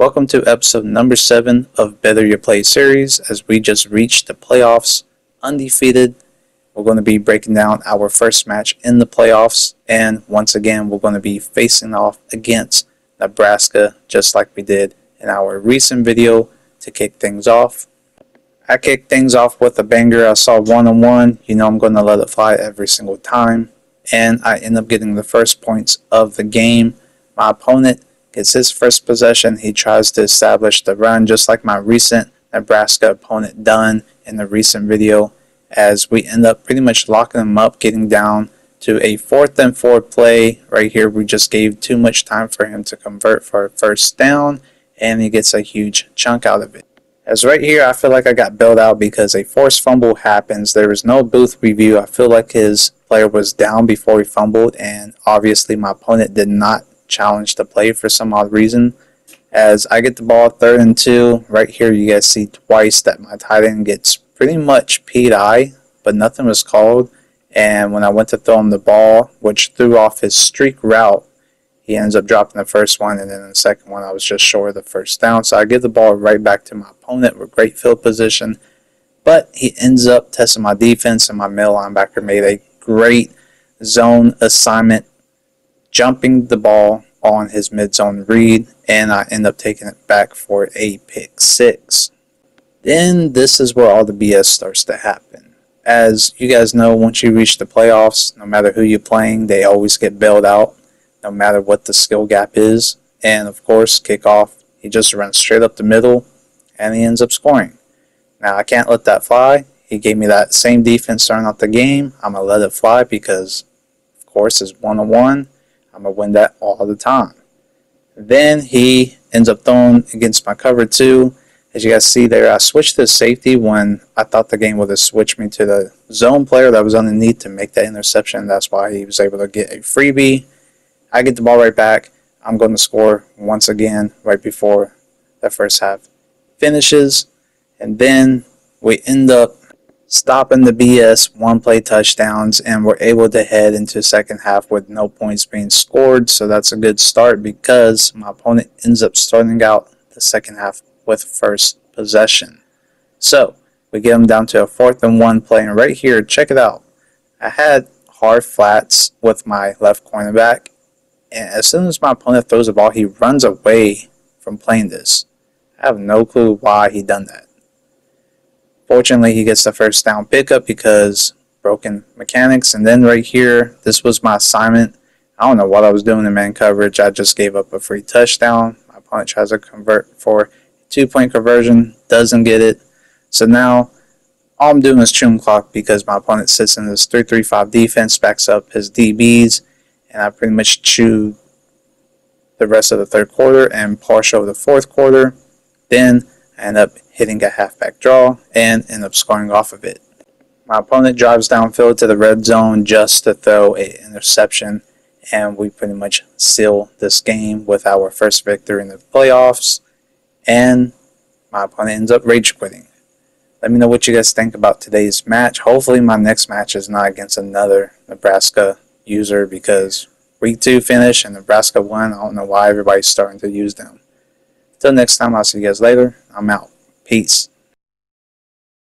Welcome to episode number 7 of Better Your Play series. As we just reached the playoffs undefeated, we're going to be breaking down our first match in the playoffs, and once again we're going to be facing off against Nebraska just like we did in our recent video to kick things off. I kicked things off with a banger. I saw 1-on-1. You know I'm going to let it fly every single time, and I end up getting the first points of the game. My opponent gets his first possession. He tries to establish the run just like my recent Nebraska opponent done in the recent video, as we end up pretty much locking him up, getting down to a 4th and 4 play. Right here we just gave too much time for him to convert for a first down, and he gets a huge chunk out of it. As right here I feel like I got bailed out because a forced fumble happens. There was no booth review. I feel like his player was down before he fumbled, and obviously my opponent did not challenge the play for some odd reason. As I get the ball 3rd and 2, right here you guys see twice that my tight end gets pretty much PI, but nothing was called. And when I went to throw him the ball, which threw off his streak route, he ends up dropping the first one, and then in the second one I was just short of the first down. So I give the ball right back to my opponent with great field position, but he ends up testing my defense, and my middle linebacker made a great zone assignment, jumping the ball on his mid-zone read, and I end up taking it back for a pick 6. Then this is where all the BS starts to happen. As you guys know, once you reach the playoffs, no matter who you're playing, they always get bailed out, no matter what the skill gap is. And of course, kickoff, he just runs straight up the middle, and he ends up scoring. Now I can't let that fly. He gave me that same defense starting off the game. I'm going to let it fly because, of course, it's 1-on-1. I'm going to win that all the time. Then he ends up throwing against my cover 2. As you guys see there, I switched to safety when I thought the game would have switched me to the zone player that was underneath to make that interception. That's why he was able to get a freebie. I get the ball right back. I'm going to score once again right before the first half finishes. And then we end up stopping the BS one-play touchdowns, and we're able to head into the second half with no points being scored. So that's a good start because my opponent ends up starting out the second half with first possession. So we get them down to a 4th and 1 play, and right here, check it out. I had hard flats with my left cornerback, and as soon as my opponent throws the ball, he runs away from playing this. I have no clue why he done that. Fortunately, he gets the first down pickup because broken mechanics. And then right here, this was my assignment. I don't know what I was doing in man coverage. I just gave up a free touchdown. My opponent tries to convert for a 2-point conversion, doesn't get it. So now all I'm doing is chewing clock because my opponent sits in this 3-3-5 defense, backs up his DBs, and I pretty much chew the rest of the 3rd quarter and partial of the 4th quarter. Then I end up hitting a halfback draw and end up scoring off of it. My opponent drives downfield to the red zone just to throw an interception, and we pretty much seal this game with our first victory in the playoffs, and my opponent ends up rage quitting. Let me know what you guys think about today's match. Hopefully my next match is not against another Nebraska user, because week 2 finish and Nebraska won. I don't know why everybody's starting to use them. Till next time, I'll see you guys later. I'm out. Peace.